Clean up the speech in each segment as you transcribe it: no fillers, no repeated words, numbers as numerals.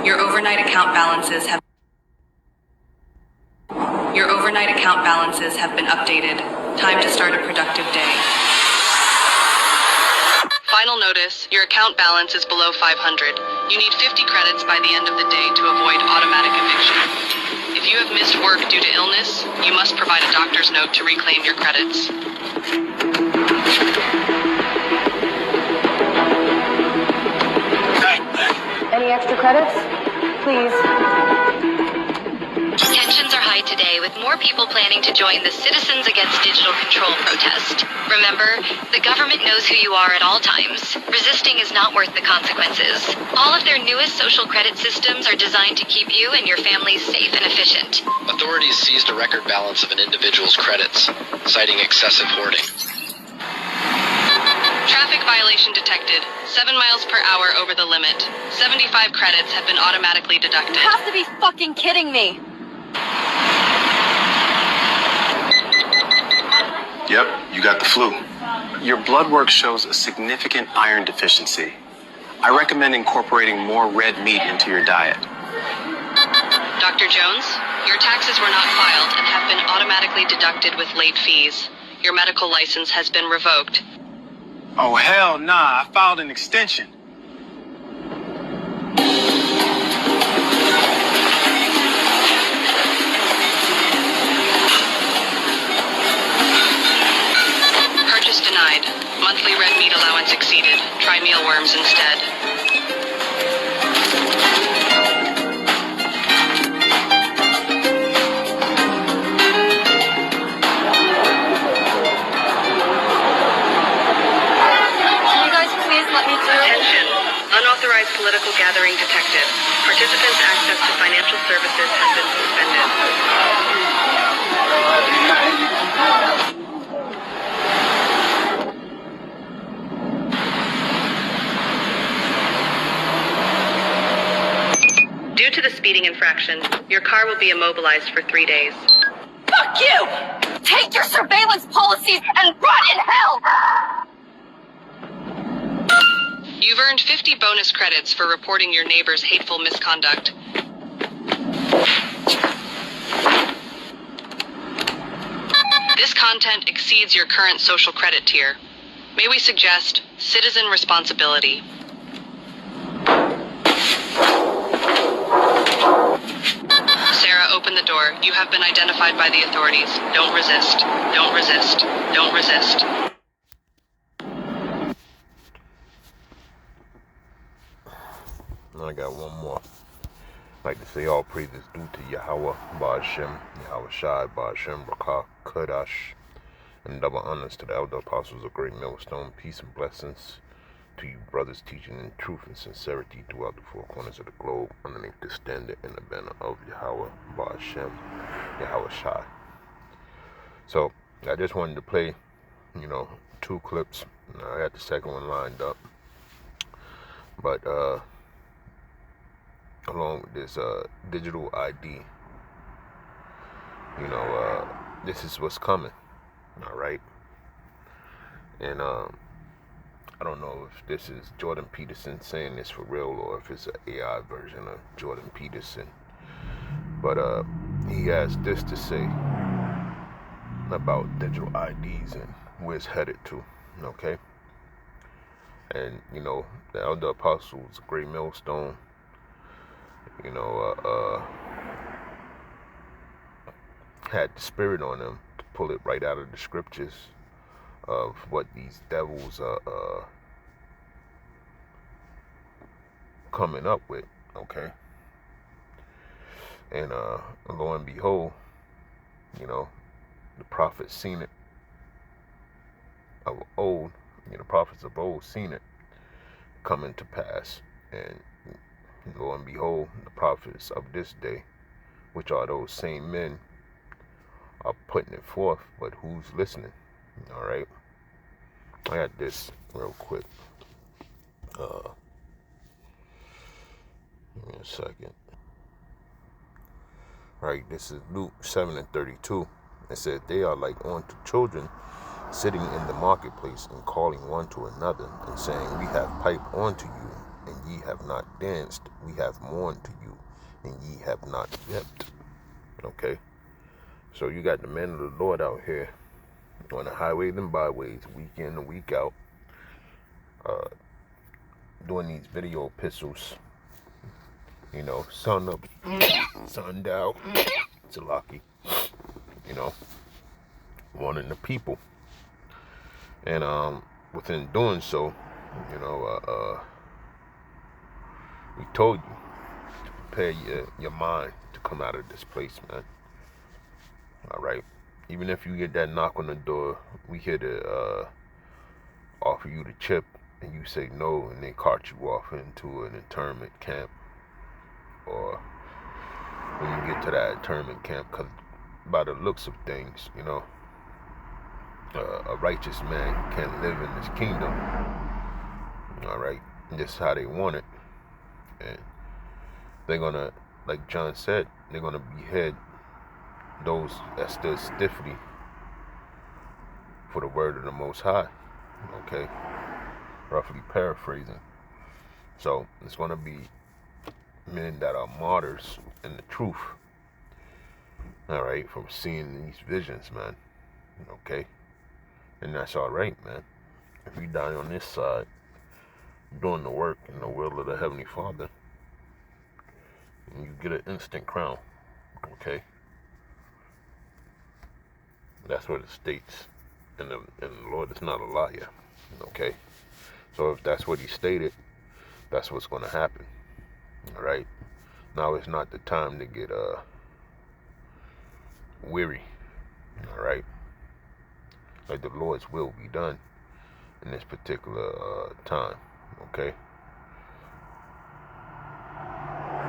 Your overnight account balances have been updated. Time to start a productive day. Final notice, your account balance is below 500. You need 50 credits by the end of the day to avoid automatic eviction. If you have missed work due to illness, you must provide a doctor's note to reclaim your credits. Any extra credits? Please. Tensions are high today, with more people planning to join the Citizens Against Digital Control protest. Remember, the government knows who you are at all times. Resisting is not worth the consequences. All of their newest social credit systems are designed to keep you and your families safe and efficient. Authorities seized a record balance of an individual's credits, citing excessive hoarding. Traffic violation detected. 7 miles per hour over the limit. 75 credits have been automatically deducted. You have to be fucking kidding me. Yep, you got the flu. Your blood work shows a significant iron deficiency. I recommend incorporating more red meat into your diet. Dr. Jones, your taxes were not filed and have been automatically deducted with late fees. Your medical license has been revoked. Oh, hell nah. I filed an extension. Purchase denied. Monthly red meat allowance exceeded. Try mealworms instead. Can you guys please let me through? Attention. Unauthorized political gathering detected. Participants' access to financial services has been suspended. Due to the speeding infraction, your car will be immobilized for 3 days. Fuck you! Take your surveillance policies and rot in hell! You've earned 50 bonus credits for reporting your neighbor's hateful misconduct. This content exceeds your current social credit tier. May we suggest citizen responsibility? Sarah, open the door. You have been identified by the authorities. Don't resist. Don't resist. Don't resist. I got one more. I'd like to say all praises due to Yahweh, Ba'ashem, Yahweh Shai, Ba'ashem, Rakah, Kodash, and double honors to the elder apostles of Great Millstone. Peace and blessings to you brothers teaching in truth and sincerity throughout the four corners of the globe underneath the standard and the banner of Yahweh, Ba'ashem, Yahweh Shai. So, I just wanted to play, 2 clips. I had the second one lined up. But, along with this digital ID, this is what's coming, all right? And I don't know if this is Jordan Peterson saying this for real or if it's an AI version of Jordan Peterson, but he has this to say about digital IDs and where it's headed to, okay? And the elder apostles, Great Millstone, had the spirit on them to pull it right out of the scriptures of what these devils are coming up with, okay? And lo and behold, the prophets seen it of old, the prophets of old seen it coming to pass, and lo and behold, the prophets of this day, which are those same men, are putting it forth, but who's listening? All right, I got this real quick. Give me a second. Right, this is Luke 7:32. It says, they are like unto children sitting in the marketplace and calling one to another and saying, we have piped unto you, and ye have not danced, we have mourned to you, and ye have not wept. Okay? So you got the men of the Lord out here on the highways and byways, week in and week out, doing these video epistles, you know, sun up, sun down, Salaki, you know, warning the people. And within doing so, you know, we told you to prepare your mind to come out of this place, man. All right. Even if you get that knock on the door, we here to offer you the chip, and you say no, and they cart you off into an internment camp, or when you get to that internment camp, because by the looks of things, you know, a righteous man can't live in this kingdom. All right, and this is how they want it, and they're gonna, like John said, they're gonna behead those that stood stiffly for the word of the Most High. Okay, roughly paraphrasing. So it's gonna be men that are martyrs in the truth. All right, from seeing these visions, man. Okay, and that's all right, man. If you die on this side, doing the work in the will of the Heavenly Father, and you get an instant crown. Okay, that's what it states, and the Lord is not a liar. Okay, so if that's what He stated, that's what's going to happen. All right, now it's not the time to get weary. All right, like the Lord's will be done in this particular time. Okay,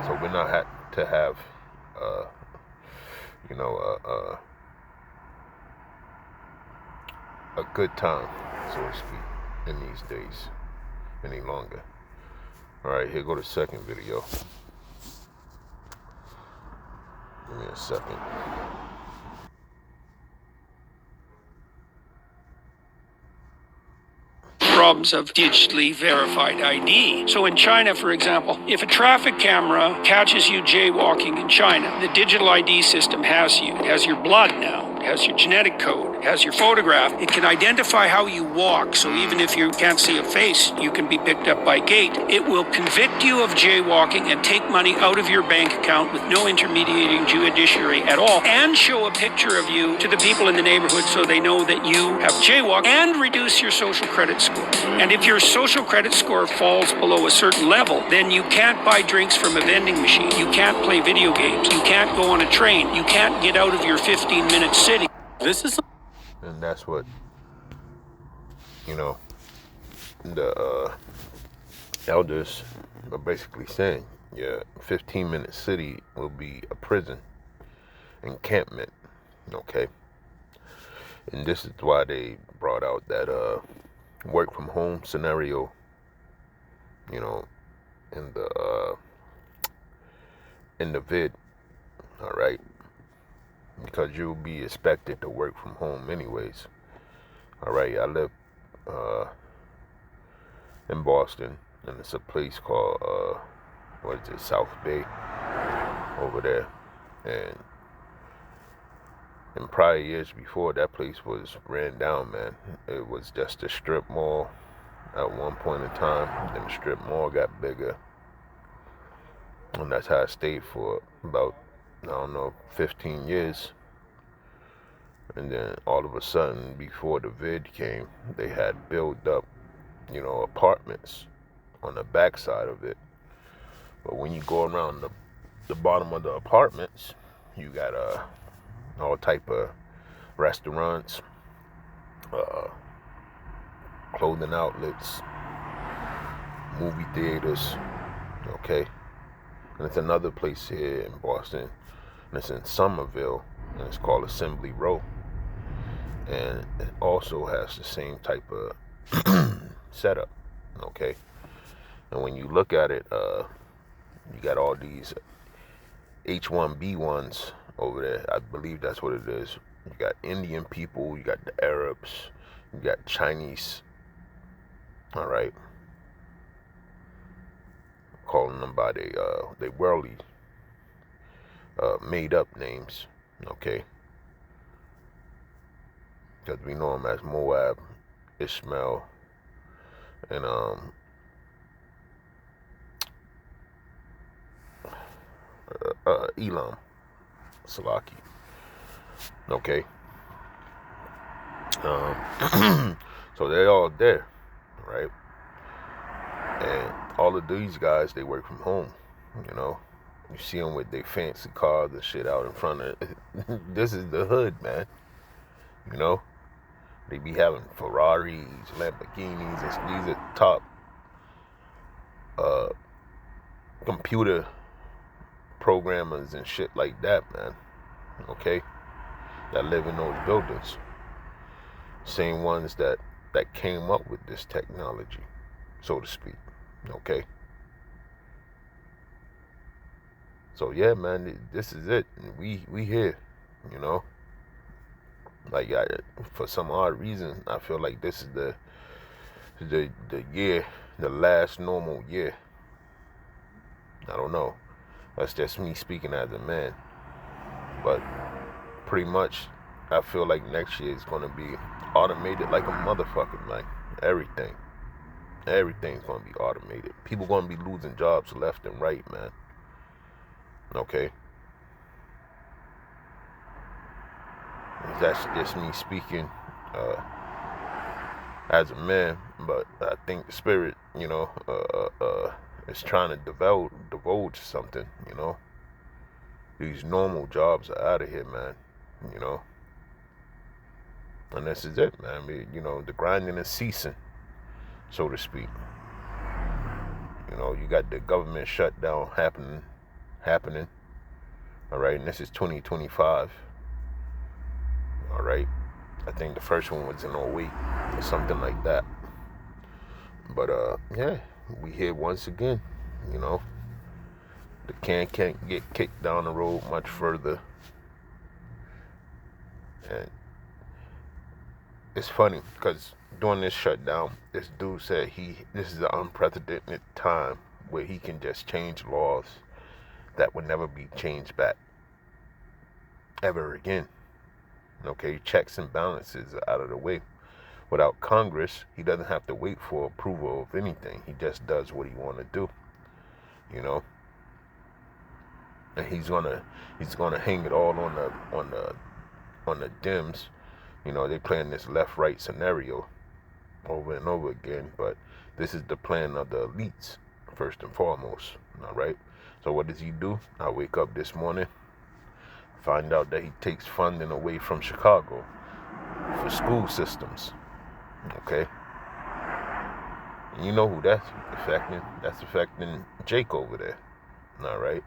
so we're not to have you know, a good time, so to speak, in these days any longer. All right, here go the second video. Give me a second. Problems of digitally verified ID. So in China, for example, if a traffic camera catches you jaywalking in China, the digital ID system has you. It has your blood now. It has your genetic code. It has your photograph. It can identify how you walk. So even if you can't see a face, you can be picked up by gait. It will convict you of jaywalking and take money out of your bank account with no intermediating judiciary at all, and show a picture of you to the people in the neighborhood so they know that you have jaywalked, and reduce your social credit score. And if your social credit score falls below a certain level, then you can't buy drinks from a vending machine. You can't play video games. You can't go on a train. You can't get out of your 15-minute city. This is... And that's what, you know, the elders are basically saying. Your 15-minute city will be a prison encampment. Okay? And this is why they brought out that work from home scenario, you know, in the vid. All right, because you'll be expected to work from home anyways. All right, I live in Boston, and it's a place called what is it, South Bay over there. And in prior years before, that place was ran down, man. It was just a strip mall at one point in time. Then the strip mall got bigger, and that's how it stayed for about, I don't know, 15 years. And then all of a sudden, before the vid came, they had built up, you know, apartments on the backside of it. But when you go around the bottom of the apartments, you got all type of restaurants, clothing outlets, movie theaters. Okay, and it's another place here in Boston, and it's in Somerville, and it's called Assembly Row, and it also has the same type of setup. Okay, and when you look at it, you got all these H1B1s over there. I believe that's what it is. You got Indian people, you got the Arabs, you got Chinese. All right, calling them by they worldly made up names, okay? Because we know them as Moab, Ishmael, and Elam, Salaki, okay? So they're all there, right? And all of these guys, they work from home, you know? You see them with their fancy cars and shit out in front of it. This is the hood, man. You know? They be having Ferraris, Lamborghinis, and these are top computer programmers and shit like that, man. Okay? That live in those buildings. Same ones that came up with this technology, so to speak. Okay? So yeah, man, this is it. We here, you know. Like for some odd reason, I feel like this is the year, the last normal year. I don't know. That's just me speaking as a man. But pretty much, I feel like next year is gonna be automated like a motherfucker. Like everything's gonna be automated. People gonna be losing jobs left and right, man. Okay. That's just me speaking as a man, but I think the spirit, you know, is trying to divulge something, you know. These normal jobs are out of here, man, you know. And this is it, man. You know, the grinding is ceasing, so to speak. You know, you got the government shutdown happening. All right, and this is 2025. All right, I think the first one was in 08 or something like that. But yeah, we here once again. You know, the can can't get kicked down the road much further. And it's funny because during this shutdown, this dude said this is an unprecedented time where he can just change laws that would never be changed back ever again. Okay, checks and balances are out of the way. Without Congress, he doesn't have to wait for approval of anything. He just does what he want to do, you know. And he's gonna hang it all on the Dems. You know, they playing this left-right scenario over and over again, but this is the plan of the elites first and foremost. All right. So what does he do? I wake up this morning, find out that he takes funding away from Chicago for school systems. Okay. And you know who that's affecting? That's affecting Jake over there. All right.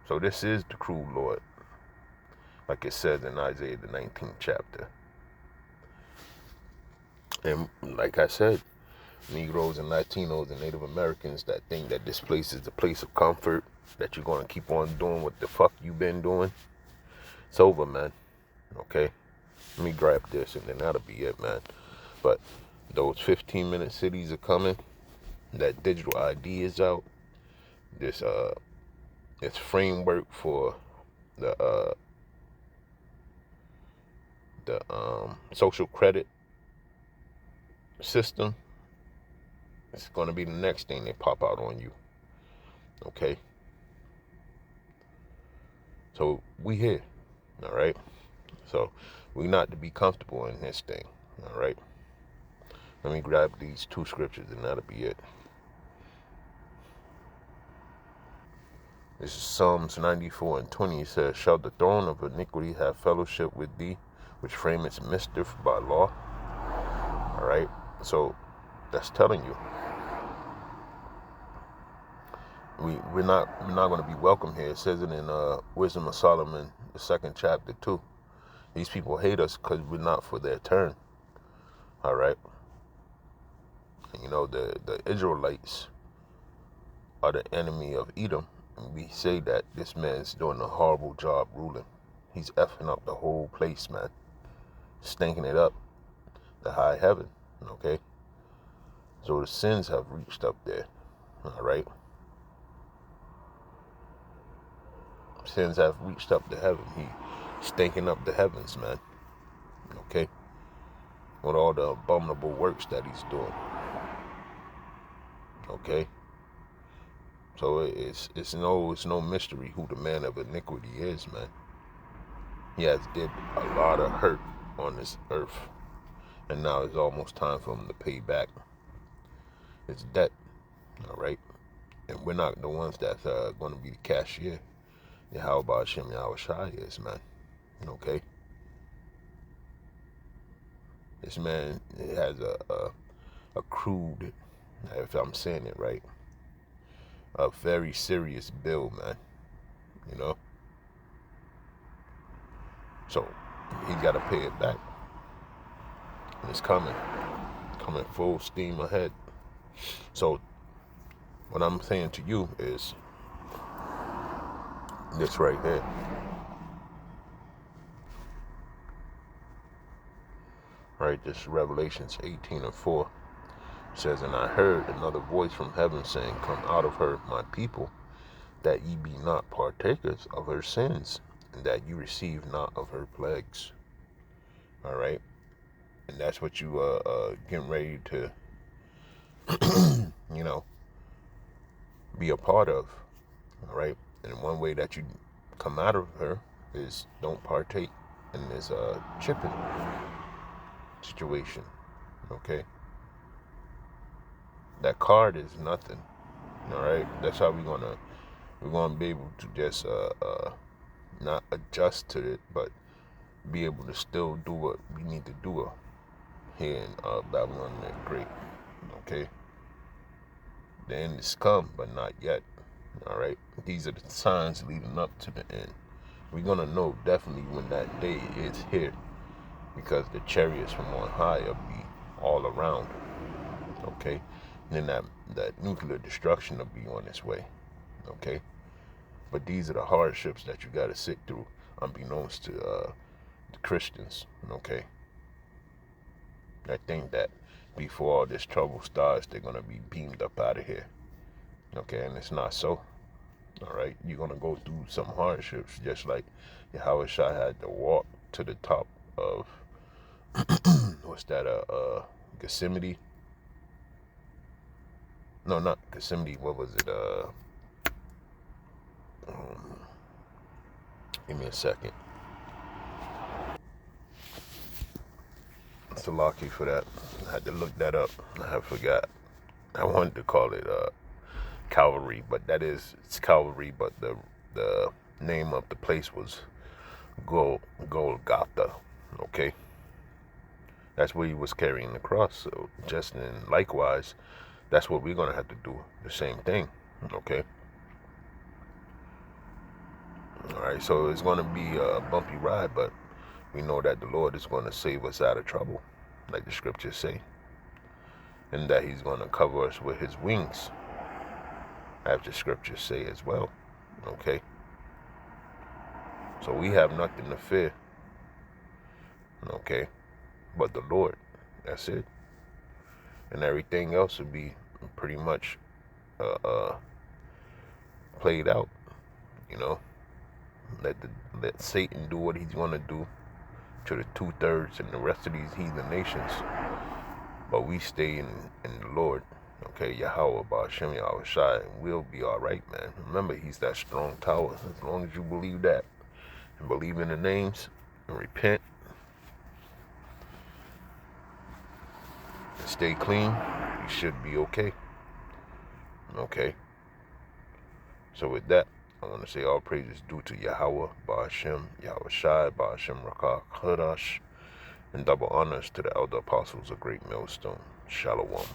So this is the cruel Lord, like it says in Isaiah the 19th chapter. And like I said, Negroes and Latinos and Native Americans that think that this place is the place of comfort, that you're going to keep on doing what the fuck you been doing, it's over, man. Okay? Let me grab this and then that'll be it, man. But those 15-minute cities are coming. That digital ID is out. This framework for the social credit system, it's going to be the next thing they pop out on you. Okay? So we here. All right? So we not to be comfortable in this thing. All right? Let me grab these two scriptures and that'll be it. This is Psalms 94:20. It says, "Shall the throne of iniquity have fellowship with thee, which frame its mischief by law?" All right? So that's telling you we're not going to be welcome here. It says it in Wisdom of Solomon, the 2nd chapter too. These people hate us because we're not for their turn. All right. And you know, the Israelites are the enemy of Edom. And we say that this man's doing a horrible job ruling. He's effing up the whole place, man. Stinking it up. The high heaven. Okay. So the sins have reached up there. All right. Sins have reached up to heaven. He stinking up the heavens, man. Okay. With all the abominable works that he's doing. Okay. So it's no mystery who the man of iniquity is, man. He has did a lot of hurt on this earth, and now it's almost time for him to pay back his debt. All right, and we're not the ones that's going to be the cashier. How about Shem Yahushai is, man? Okay. This man has a crude, if I'm saying it right, a very serious bill, man. You know. So he's got to pay it back. And it's coming full steam ahead. So what I'm saying to you is this right here. Right, this Revelations 18:4 says, "And I heard another voice from heaven saying, Come out of her, my people, that ye be not partakers of her sins, and that you receive not of her plagues." All right, and that's what you getting ready to, you know, be a part of. All right, and one way that you come out of her is don't partake in this chipping situation. Okay, that card is nothing. All right, that's how we're gonna be able to just not adjust to it, but be able to still do what we need to do here in Babylon the Great. Okay, the end is come, but not yet. All right, these are the signs leading up to the end. We're gonna know definitely when that day is here, because the chariots from on high will be all around. Okay, and then that nuclear destruction will be on its way. Okay, but these are the hardships that you got to sit through, unbeknownst to the Christians. Okay, I think that before all this trouble starts, they're gonna be beamed up out of here. Okay, and it's not so. All right, you're gonna go through some hardships, just like Yahweh Shai had to walk to the top of what's that? Gethsemane? No, not Gethsemane. What was it? Give me a second. It's a lucky for that. I had to look that up. I forgot. I wanted to call it Calvary, but it's Calvary, but the name of the place was Golgotha. Okay, that's where he was carrying the cross. So just in likewise, that's what we're gonna have to do. The same thing. Okay. All right. So it's gonna be a bumpy ride, but we know that the Lord is gonna save us out of trouble, like the scriptures say, and that He's gonna cover us with His wings, as the scriptures say as well. Okay. So we have nothing to fear. Okay, but the Lord. That's it. And everything else will be pretty much played out. You know, let Satan do what he's gonna do to the 2/3 and the rest of these heathen nations. But we stay in the Lord. Okay, Yahweh, Ba'ashem, Yahweh Shai, and we'll be all right, man. Remember, He's that strong tower. As long as you believe that and believe in the names and repent and stay clean, you should be okay. Okay. So with that, I want to say all praises due to Yahweh, Ba'ashem, Yahweh Shai, Ba'ashem Rakah Kodash, and double honors to the elder apostles of Great Millstone. Shalom.